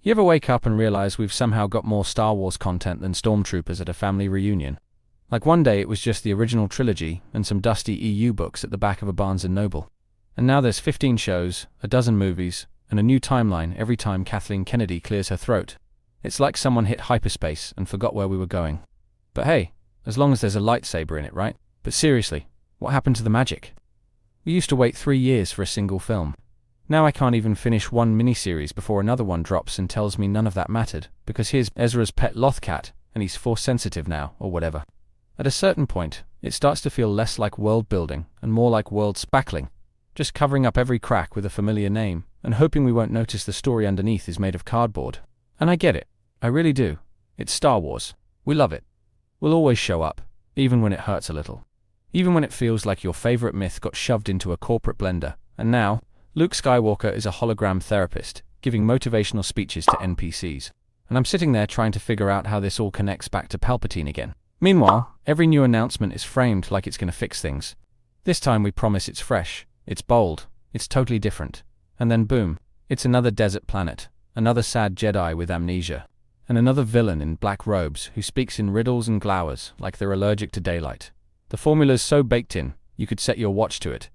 You ever wake up and realize we've somehow got more Star Wars content than Stormtroopers at a family reunion? Like one day it was just the original trilogy and some dusty EU books at the back of a Barnes & Noble. And now there's 15 shows, a dozen movies, and a new timeline every time Kathleen Kennedy clears her throat. It's like someone hit hyperspace and forgot where we were going. But hey, as long as there's a lightsaber in it, right? But seriously, what happened to the magic? We used to wait 3 years for a single film. Now I can't even finish one miniseries before another one drops and tells me none of that mattered, because here's Ezra's pet Lothcat, and he's force sensitive now, or whatever. At a certain point, it starts to feel less like world building and more like world spackling, just covering up every crack with a familiar name and hoping we won't notice the story underneath is made of cardboard. And I get it. I really do. It's Star Wars. We love it. We'll always show up, even when it hurts a little. Even when it feels like your favorite myth got shoved into a corporate blender, and now, Luke Skywalker is a hologram therapist, giving motivational speeches to NPCs. And I'm sitting there trying to figure out how this all connects back to Palpatine again. Meanwhile, every new announcement is framed like it's going to fix things. This time we promise it's fresh, it's bold, it's totally different. And then boom, it's another desert planet, another sad Jedi with amnesia, and another villain in black robes who speaks in riddles and glowers like they're allergic to daylight. The formula's so baked in, you could set your watch to it.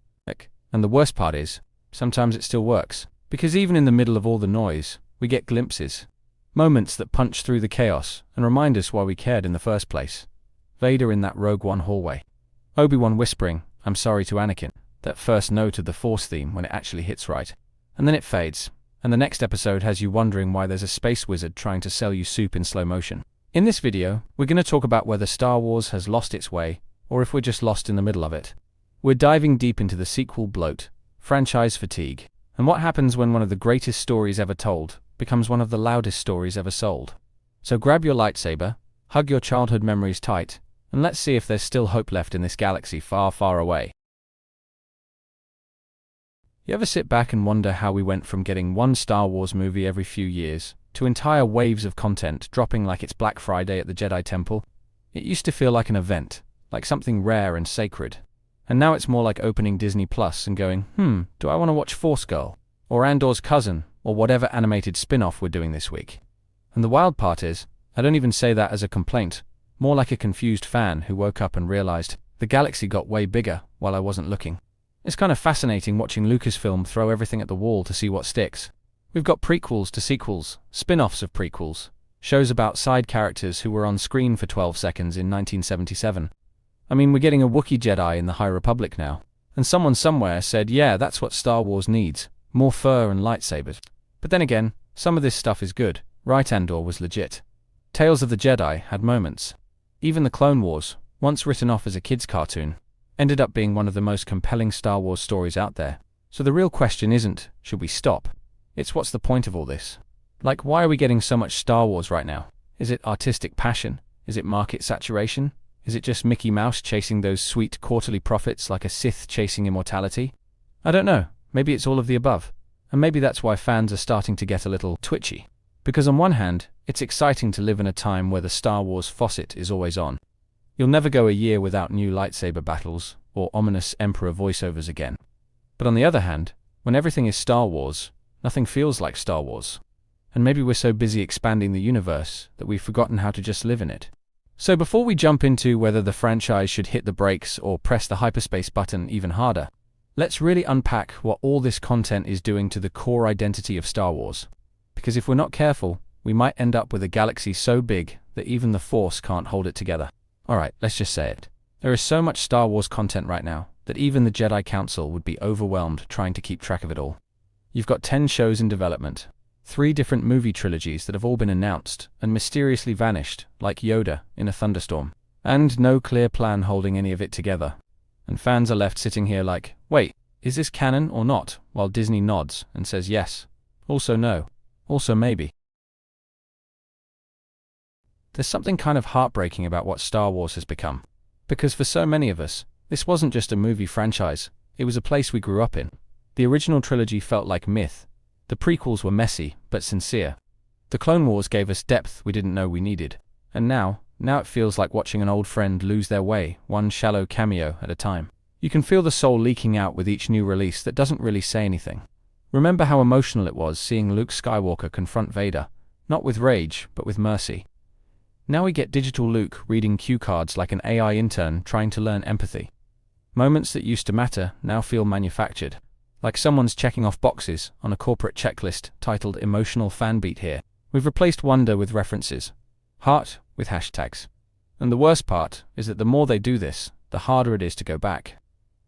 And the worst part is, sometimes it still works, because even in the middle of all the noise, we get glimpses. Moments that punch through the chaos and remind us why we cared in the first place. Vader in that Rogue One hallway. Obi-Wan whispering, "I'm sorry" to Anakin, that first note of the Force theme when it actually hits right. And then it fades, and the next episode has you wondering why there's a space wizard trying to sell you soup in slow motion. In this video, we're going to talk about whether Star Wars has lost its way, or if we're just lost in the middle of it. We're diving deep into the sequel bloat, franchise fatigue, and what happens when one of the greatest stories ever told becomes one of the loudest stories ever sold. So grab your lightsaber, hug your childhood memories tight, and let's see if there's still hope left in this galaxy far, far away. You ever sit back and wonder how we went from getting one Star Wars movie every few years to entire waves of content dropping like it's Black Friday at the Jedi Temple? It used to feel like an event, like something rare and sacred. And now it's more like opening Disney Plus and going, do I want to watch Force Girl? Or Andor's Cousin? Or whatever animated spin-off we're doing this week. And the wild part is, I don't even say that as a complaint, more like a confused fan who woke up and realized the galaxy got way bigger while I wasn't looking. It's kind of fascinating watching Lucasfilm throw everything at the wall to see what sticks. We've got prequels to sequels, spin-offs of prequels, shows about side characters who were on screen for 12 seconds in 1977. I mean, we're getting a Wookiee Jedi in the High Republic now. And someone somewhere said, yeah, that's what Star Wars needs, more fur and lightsabers. But then again, some of this stuff is good, right? Andor was legit. Tales of the Jedi had moments. Even the Clone Wars, once written off as a kid's cartoon, ended up being one of the most compelling Star Wars stories out there. So the real question isn't, should we stop? It's what's the point of all this? Like, why are we getting so much Star Wars right now? Is it artistic passion? Is it market saturation? Is it just Mickey Mouse chasing those sweet quarterly profits like a Sith chasing immortality? I don't know. Maybe it's all of the above. And maybe that's why fans are starting to get a little twitchy. Because on one hand, it's exciting to live in a time where the Star Wars faucet is always on. You'll never go a year without new lightsaber battles or ominous Emperor voiceovers again. But on the other hand, when everything is Star Wars, nothing feels like Star Wars. And maybe we're so busy expanding the universe that we've forgotten how to just live in it. So before we jump into whether the franchise should hit the brakes or press the hyperspace button even harder, let's really unpack what all this content is doing to the core identity of Star Wars. Because if we're not careful, we might end up with a galaxy so big that even the Force can't hold it together. Alright, let's just say it. There is so much Star Wars content right now that even the Jedi Council would be overwhelmed trying to keep track of it all. You've got 10 shows in development, 3 different movie trilogies that have all been announced and mysteriously vanished, like Yoda in a thunderstorm, and no clear plan holding any of it together. And fans are left sitting here like, wait, is this canon or not? While Disney nods and says yes, also no, also maybe. There's something kind of heartbreaking about what Star Wars has become. Because for so many of us, this wasn't just a movie franchise, it was a place we grew up in. The original trilogy felt like myth. The prequels were messy, but sincere. The Clone Wars gave us depth we didn't know we needed. And now it feels like watching an old friend lose their way, one shallow cameo at a time. You can feel the soul leaking out with each new release that doesn't really say anything. Remember how emotional it was seeing Luke Skywalker confront Vader, Not with rage, but with mercy. Now we get digital Luke reading cue cards like an AI intern trying to learn empathy. Moments that used to matter now feel manufactured, like someone's checking off boxes on a corporate checklist titled Emotional Fanbeat here. We've replaced wonder with references, heart with hashtags. And the worst part is that the more they do this, the harder it is to go back.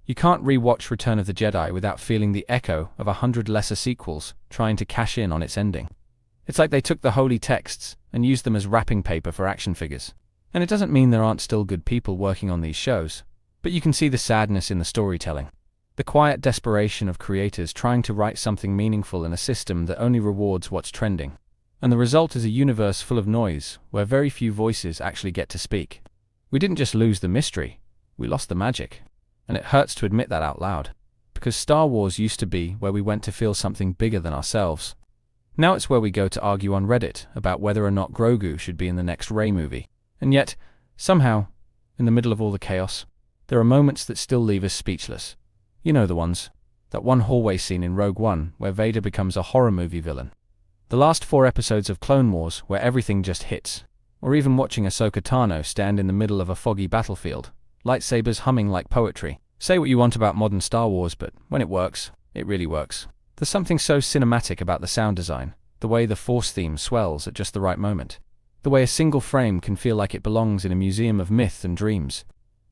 You can't re-watch Return of the Jedi without feeling the echo of 100 lesser sequels trying to cash in on its ending. It's like they took the holy texts and used them as wrapping paper for action figures. And it doesn't mean there aren't still good people working on these shows, but you can see the sadness in the storytelling. The quiet desperation of creators trying to write something meaningful in a system that only rewards what's trending. And the result is a universe full of noise, where very few voices actually get to speak. We didn't just lose the mystery, we lost the magic. And it hurts to admit that out loud, because Star Wars used to be where we went to feel something bigger than ourselves. Now it's where we go to argue on Reddit about whether or not Grogu should be in the next Rey movie. And yet, somehow, in the middle of all the chaos, there are moments that still leave us speechless. You know the ones. That one hallway scene in Rogue One where Vader becomes a horror movie villain. The last 4 episodes of Clone Wars where everything just hits. Or even watching Ahsoka Tano stand in the middle of a foggy battlefield, lightsabers humming like poetry. Say what you want about modern Star Wars, but when it works, it really works. There's something so cinematic about the sound design, the way the Force theme swells at just the right moment, the way a single frame can feel like it belongs in a museum of myth and dreams.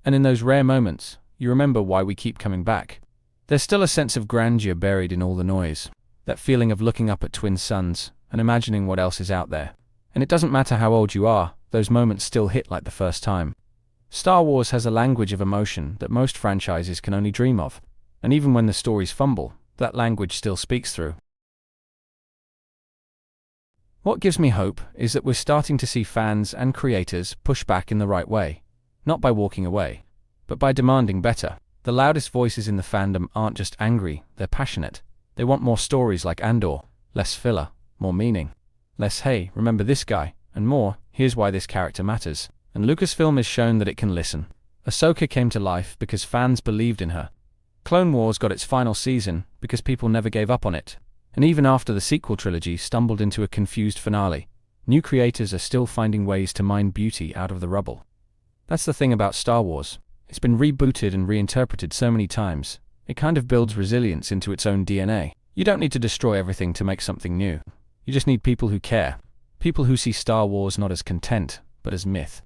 And in those rare moments, you remember why we keep coming back. There's still a sense of grandeur buried in all the noise, that feeling of looking up at twin suns and imagining what else is out there. And it doesn't matter how old you are, those moments still hit like the first time. Star Wars has a language of emotion that most franchises can only dream of, and even when the stories fumble, that language still speaks through. What gives me hope is that we're starting to see fans and creators push back in the right way, not by walking away, but by demanding better. The loudest voices in the fandom aren't just angry, they're passionate. They want more stories like Andor, less filler, more meaning, less hey, remember this guy, and more, here's why this character matters. And Lucasfilm has shown that it can listen. Ahsoka came to life because fans believed in her. Clone Wars got its final season because people never gave up on it. And even after the sequel trilogy stumbled into a confused finale, new creators are still finding ways to mine beauty out of the rubble. That's the thing about Star Wars. It's been rebooted and reinterpreted so many times. It kind of builds resilience into its own DNA. You don't need to destroy everything to make something new. You just need people who care. People who see Star Wars not as content, but as myth.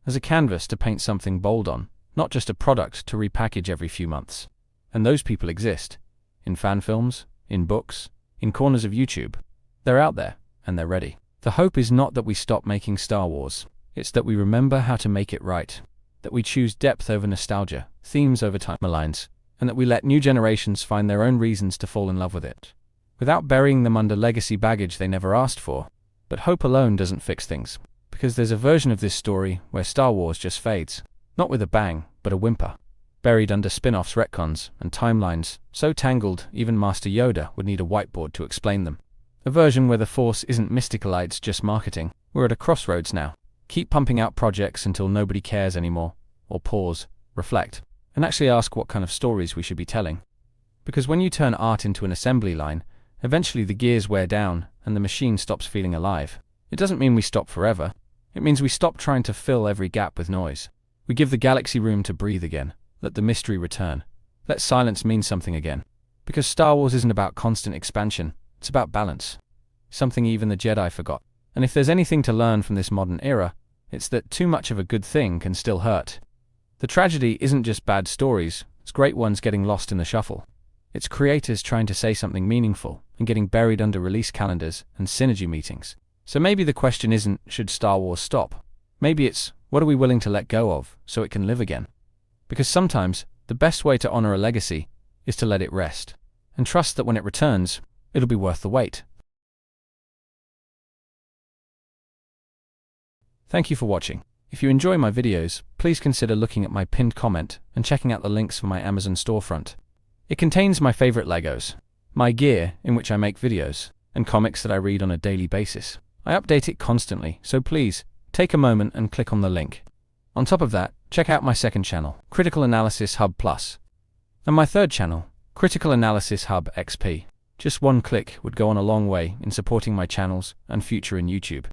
As a canvas to paint something bold on, not just a product to repackage every few months. And those people exist. In fan films, in books, in corners of YouTube. They're out there, and they're ready. The hope is not that we stop making Star Wars. It's that we remember how to make it right. That we choose depth over nostalgia, themes over timelines, and that we let new generations find their own reasons to fall in love with it, without burying them under legacy baggage they never asked for. But hope alone doesn't fix things, because there's a version of this story where Star Wars just fades, not with a bang, but a whimper, buried under spin-offs, retcons, and timelines so tangled even Master Yoda would need a whiteboard to explain them. A version where the Force isn't mystical, it's just marketing. We're at a crossroads now. Keep pumping out projects until nobody cares anymore, or pause, reflect, and actually ask what kind of stories we should be telling. Because when you turn art into an assembly line, eventually the gears wear down and the machine stops feeling alive. It doesn't mean we stop forever. It means we stop trying to fill every gap with noise. We give the galaxy room to breathe again. Let the mystery return. Let silence mean something again. Because Star Wars isn't about constant expansion, it's about balance. Something even the Jedi forgot. And if there's anything to learn from this modern era, it's that too much of a good thing can still hurt. The tragedy isn't just bad stories, it's great ones getting lost in the shuffle. It's creators trying to say something meaningful and getting buried under release calendars and synergy meetings. So maybe the question isn't, should Star Wars stop? Maybe it's, what are we willing to let go of so it can live again? Because sometimes, the best way to honor a legacy is to let it rest, and trust that when it returns, it'll be worth the wait. Thank you for watching. If you enjoy my videos, please consider looking at my pinned comment and checking out the links for my Amazon storefront. It contains my favorite Legos, my gear in which I make videos, and comics that I read on a daily basis. I update it constantly, so please, take a moment and click on the link. On top of that, check out my second channel, Critical Analysis Hub Plus, and my third channel, Critical Analysis Hub XP. Just one click would go on a long way in supporting my channels and future in YouTube.